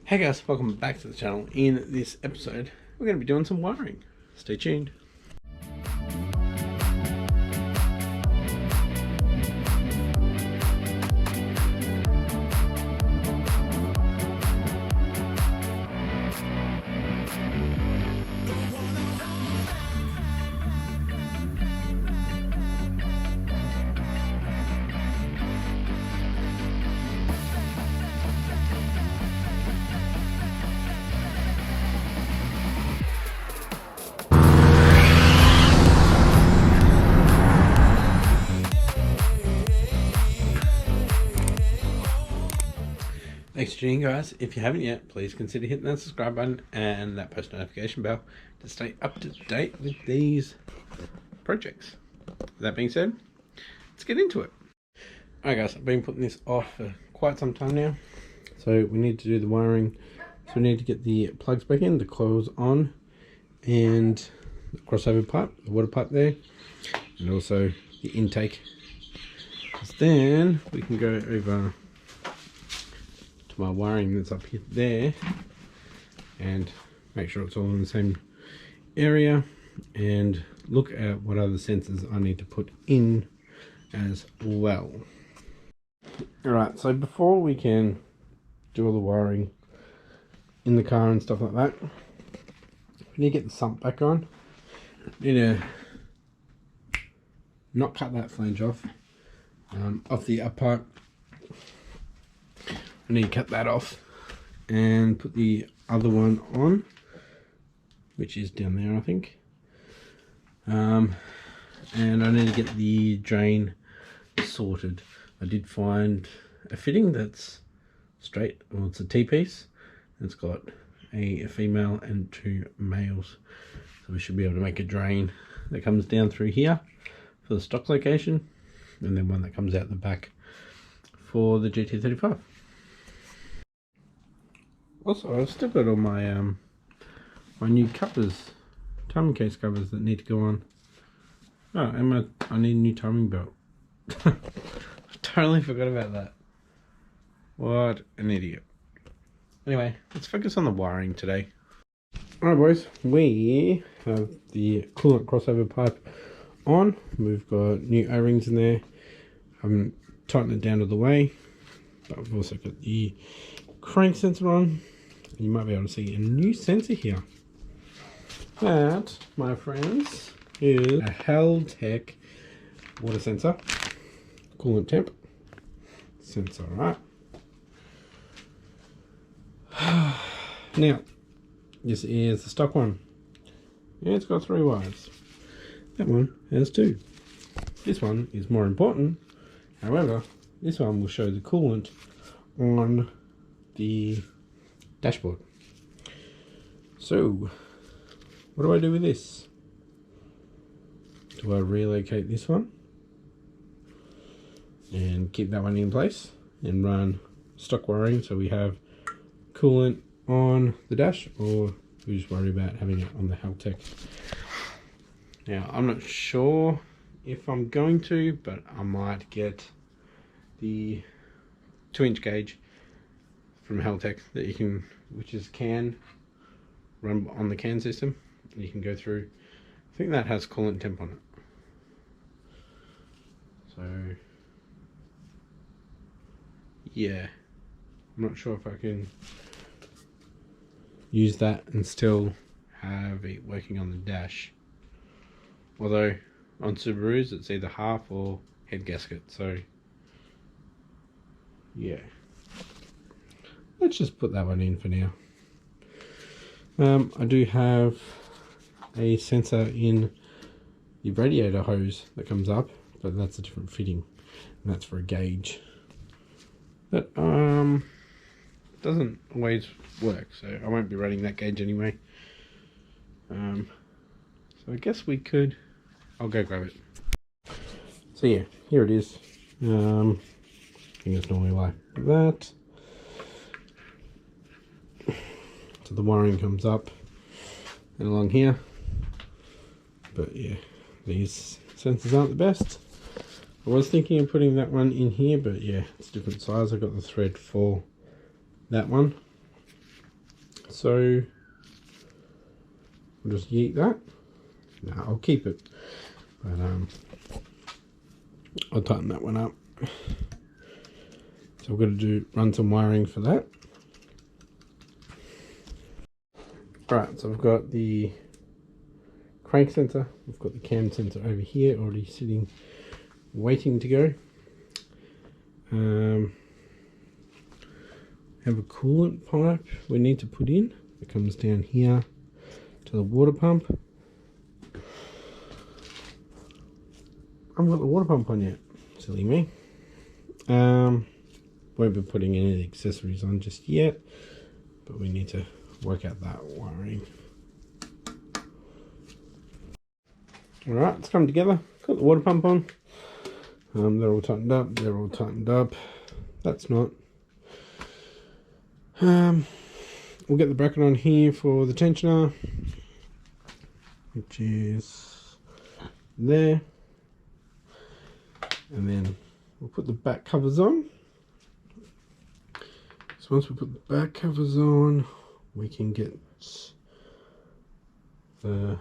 Hey guys, welcome back to the channel. In this episode, we're going to be doing some wiring. Stay tuned. Thanks for tuning in, guys. If you haven't yet, please consider hitting that subscribe button and that post notification bell to stay up to date with these projects. With that being said, let's get into it. Alright guys, I've been putting this off for quite some time now. So we need to do the wiring. So we need to get the plugs back in, the coils on, and the crossover pipe, the water pipe there, and also the intake. Then we can go over my wiring that's up here there and make sure it's all in the same area and look at what other sensors I need to put in as well. Alright, so before we can do all the wiring in the car and stuff like that, we need to get the sump back on. We need to not cut that flange off the up pipe. I need to cut that off and put the other one on, which is down there I think. And I need to get the drain sorted. I did find a fitting that's straight, well it's a T-piece. It's got a female and 2 males. So we should be able to make a drain that comes down through here for the stock location, and then one that comes out the back for the GT35. Also, I've still got all my my new covers, timing case covers that need to go on. Oh, and I need a new timing belt. I totally forgot about that. What an idiot. Anyway, let's focus on the wiring today. Alright boys, we have the coolant crossover pipe on. We've got new O-rings in there. I haven't tightened it down to the way, but we've also got the crank sensor on. You might be able to see a new sensor here. That, my friends, is a Haltech water sensor, coolant temp sensor. Right. Now, this is the stock one. Yeah, it's got 3 wires. That one has 2. This one is more important. However, this one will show the coolant on the dashboard. So, what do I do with this? Do I relocate this one and keep that one in place and run stock wiring so we have coolant on the dash, or we just worry about having it on the Haltech? Now, I'm not sure if I'm going to, but I might get the 2-inch gauge from Haltech that you can, which is can run on the can system. You can go through. I think that has coolant temp on it. So yeah, I'm not sure if I can use that and still have it working on the dash. Although on Subarus it's either half or head gasket. So yeah. Let's just put that one in for now. I do have a sensor in the radiator hose that comes up, but that's a different fitting, and that's for a gauge. But doesn't always work, so I won't be running that gauge anyway. So I guess we could. I'll go grab it. So yeah, here it is. I think it's normally like that. So the wiring comes up and along here, but yeah, these sensors aren't the best. I was thinking of putting that one in here, but yeah, it's a different size. I got the thread for that one, so we'll just yeet that. No, I'll keep it, but I'll tighten that one up. So we've got to run some wiring for that. Right, so we've got the crank sensor, we've got the cam sensor over here already sitting waiting to go. Have a coolant pipe we need to put in. It comes down here to the water pump. I haven't got the water pump on yet, silly me. Won't be putting any of the accessories on just yet, but we need to work out that wiring. Alright, it's come together. Got the water pump on. They're all tightened up. They're all tightened up. That's not. We'll get the bracket on here for the tensioner, which is there. And then we'll put the back covers on. So once we put the back covers on, we can get the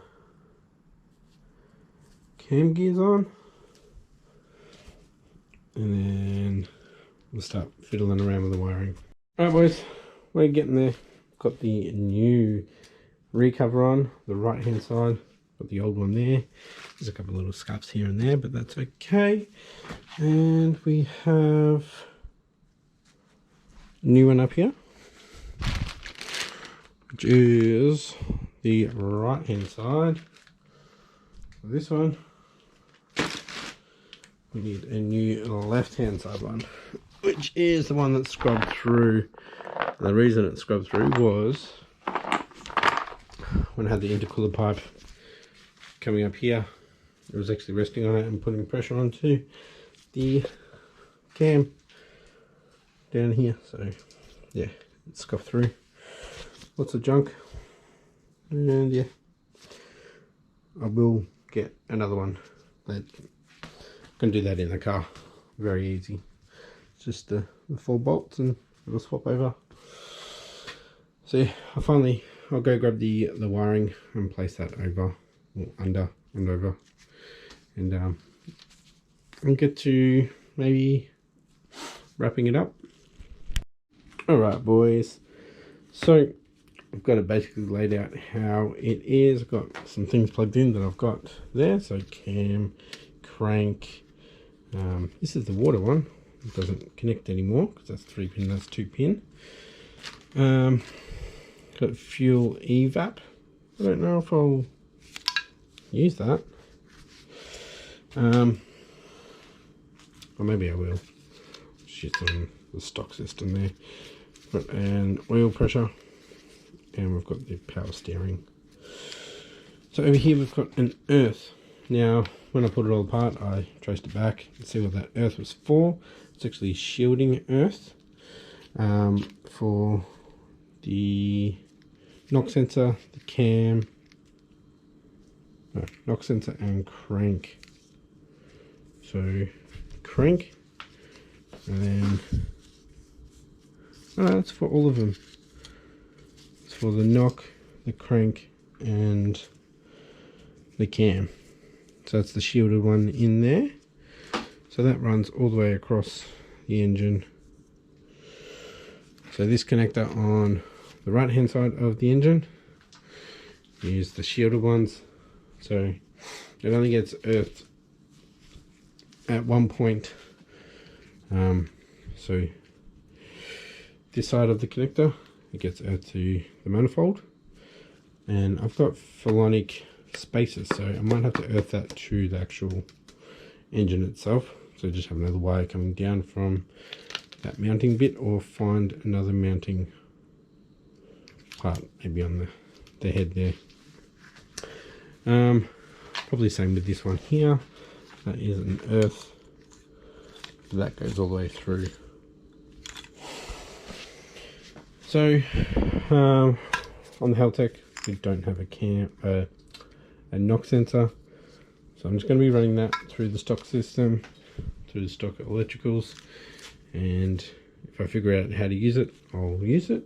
cam gears on, and then we'll start fiddling around with the wiring. Alright boys, we're getting there. Got the new rear cover on the right hand side, got the old one there. There's a couple of little scuffs here and there, but that's okay. And we have a new one up here, which is the right hand side. For this one, we need a new left hand side one, which is the one that's scrubbed through. The reason it scrubbed through was when I had the intercooler pipe coming up here, it was actually resting on it and putting pressure onto the cam down here. So yeah, it scuffed through. Lots of junk, and yeah, I will get another one. That can do that in the car, very easy. It's just the 4 bolts and it'll swap over. So yeah, I'll go grab the wiring and place that over, or under and over, and I'll get to maybe wrapping it up. Alright boys, so I've got it basically laid out how it is. I've got some things plugged in that I've got there, so cam, crank, this is the water one. It doesn't connect anymore because that's 3 pin, that's 2 pin. Got fuel evap. I don't know if I'll use that, or maybe I will. Shit's on the stock system there. Got an oil pressure, and we've got the power steering. So over here we've got an earth. Now when I put it all apart, I traced it back and see what that earth was for. It's actually shielding earth for the knock sensor, the cam, knock sensor and crank. So crank, and then that's for all of them. It's for the knock, the crank and the cam. So that's the shielded one in there. So that runs all the way across the engine. So this connector on the right hand side of the engine, use the shielded ones. So it only gets earthed at one point. So this side of the connector, it gets out to the manifold, and I've got Philonic spacers, so I might have to earth that to the actual engine itself. So just have another wire coming down from that mounting bit, or find another mounting part maybe on the head there. Probably same with this one here. That is an earth that goes all the way through. So on the Haltech we don't have a knock sensor, so I'm just going to be running that through the stock system, through the stock electricals, and if I figure out how to use it, I'll use it.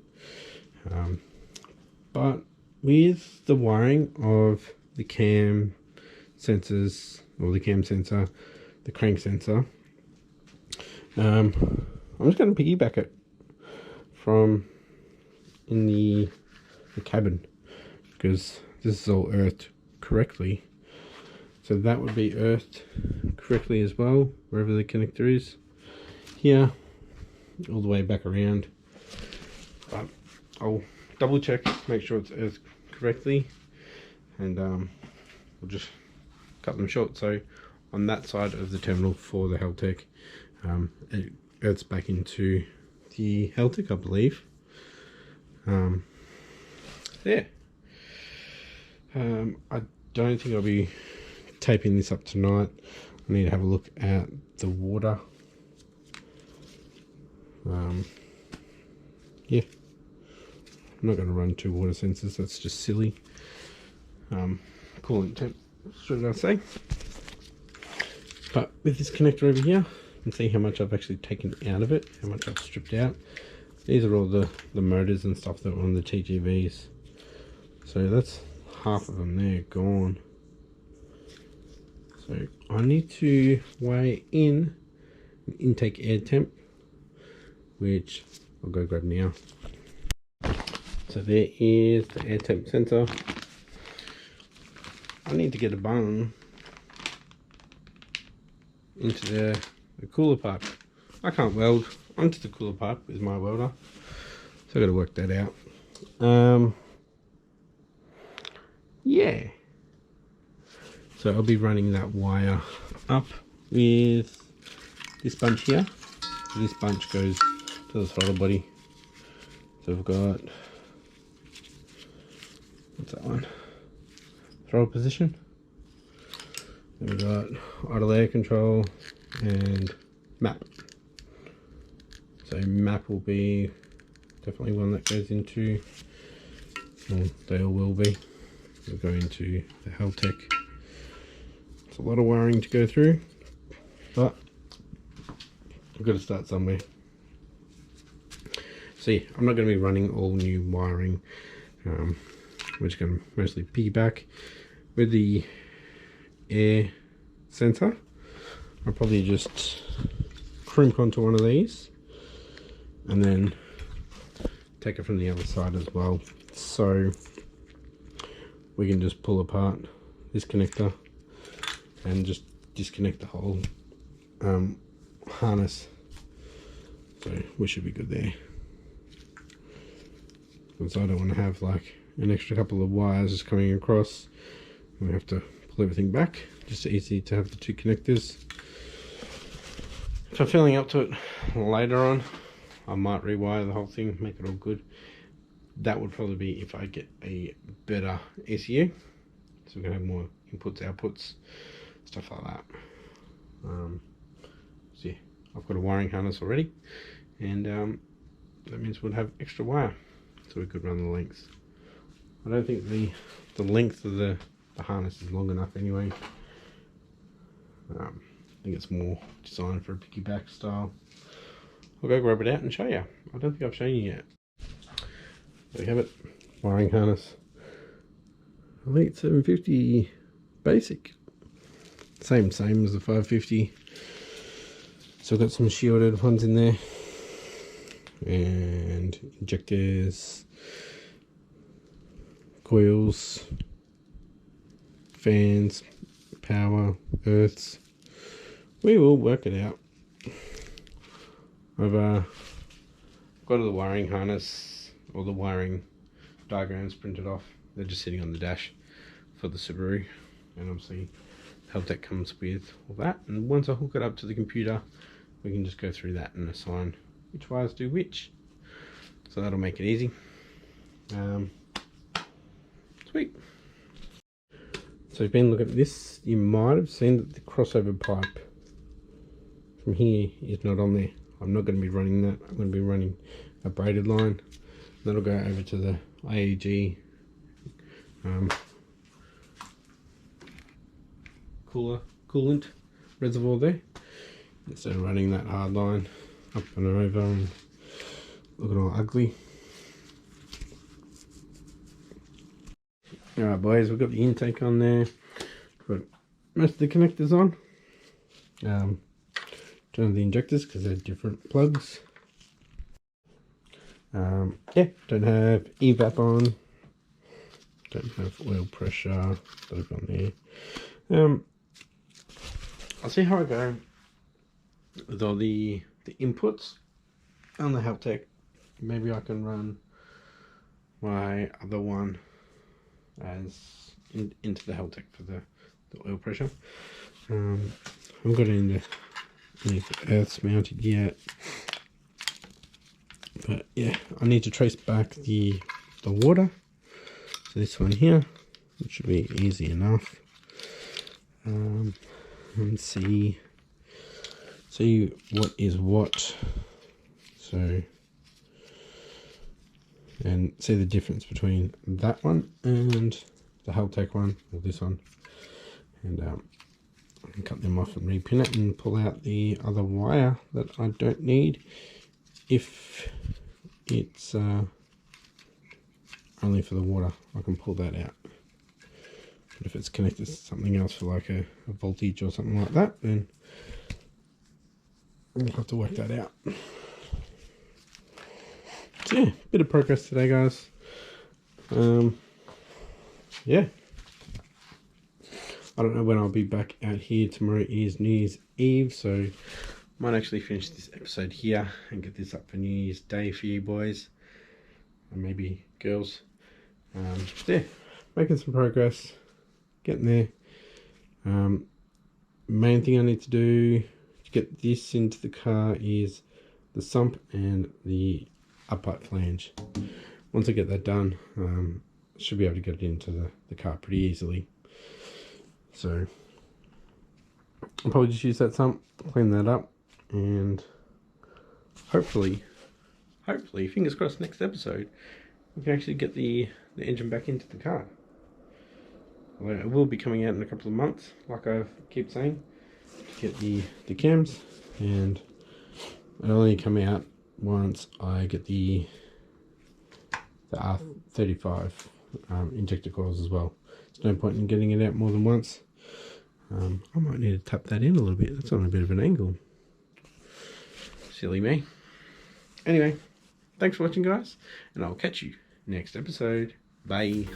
But with the wiring of the cam sensors, or the cam sensor, the crank sensor, I'm just going to piggyback it from in the cabin, because this is all earthed correctly. So that would be earthed correctly as well, wherever the connector is. Here, all the way back around. But I'll double check, make sure it's earthed correctly, and we'll just cut them short. So on that side of the terminal for the Heltec, it earths back into the Heltec, I believe. Yeah. I don't think I'll be taping this up tonight. I need to have a look at the water. Yeah, I'm not going to run 2 water sensors, that's just silly. Coolant temp, should I say. But with this connector over here, you can see how much I've actually taken out of it, how much I've stripped out. These are all the motors and stuff that were on the TGVs. So that's half of them there gone. So I need to weigh in an intake air temp, which I'll go grab now. So there is the air temp sensor. I need to get a bung into the cooler pipe. I can't weld onto the cooler pipe with my welder, so I've got to work that out. Yeah, so I'll be running that wire up with this bunch here. This bunch goes to the throttle body. So we've got, what's that one? Throttle position. Then we've got idle air control and map. So map will be definitely one that goes into, well, they all will be. We'll go into the Heltec. It's a lot of wiring to go through, but I've got to start somewhere. See, I'm not going to be running all new wiring. We're just going to mostly piggyback with the air sensor. I'll probably just crimp onto one of these and then take it from the other side as well, so we can just pull apart this connector and just disconnect the whole harness. So we should be good there, because I don't want to have like an extra couple of wires just coming across and we have to pull everything back. Just easy to have the 2 connectors. If I'm feeling up to it later on, I might rewire the whole thing, make it all good. That would probably be if I get a better ECU, so we can have more inputs, outputs, stuff like that. So yeah, I've got a wiring harness already, and that means we'll have extra wire, so we could run the lengths. I don't think the length of the harness is long enough anyway. I think it's more designed for a piggyback style. I'll go grab it out and show you. I don't think I've shown you yet. There you have it, wiring harness. Elite 750 basic. Same as the 550. So I've got some shielded ones in there. And injectors, coils, fans, power, earths. We will work it out. I've got the wiring harness, or the wiring diagrams printed off. They're just sitting on the dash for the Subaru, and obviously Heltec comes with all that. And once I hook it up to the computer, we can just go through that and assign which wires do which. So that'll make it easy. Sweet. So if you've been looking at this, you might have seen that the crossover pipe from here is not on there. I'm not going to be running that. I'm going to be running a braided line. That'll go over to the IEG coolant reservoir there, instead of running that hard line up and over and looking all ugly. Alright boys, we've got the intake on there. Got most of the connectors on. Turn on the injectors because they're different plugs. Yeah, don't have evap on. Don't have oil pressure. Look on there. I'll see how I go with all the inputs on the help tech. Maybe I can run my other one as into the help tech for the oil pressure. I haven't got any earths mounted yet, but yeah, I need to trace back the water. So this one here, it should be easy enough. And see what is what. So, and see the difference between that one and the Haltech one, or this one. And I can cut them off and repin it and pull out the other wire that I don't need if it's only for the water. I can pull that out. But if it's connected to something else for like a voltage or something like that, then we'll have to work that out. So yeah, bit of progress today, guys. Yeah. I don't know when I'll be back out here. Tomorrow is New Year's Eve, so might actually finish this episode here and get this up for New Year's Day for you boys. And maybe girls. Yeah, making some progress. Getting there. Main thing I need to do to get this into the car is the sump and the upright flange. Once I get that done, I should be able to get it into the car pretty easily. So I'll probably just use that sump, clean that up, and hopefully, fingers crossed, next episode we can actually get the engine back into the car. Although it will be coming out in a couple of months, like I keep saying, to get the cams, and it'll only come out once I get the R35 injector coils as well. There's no point in getting it out more than once. I might need to tap that in a little bit. That's on a bit of an angle. Silly me. Anyway, thanks for watching, guys, and I'll catch you next episode. Bye.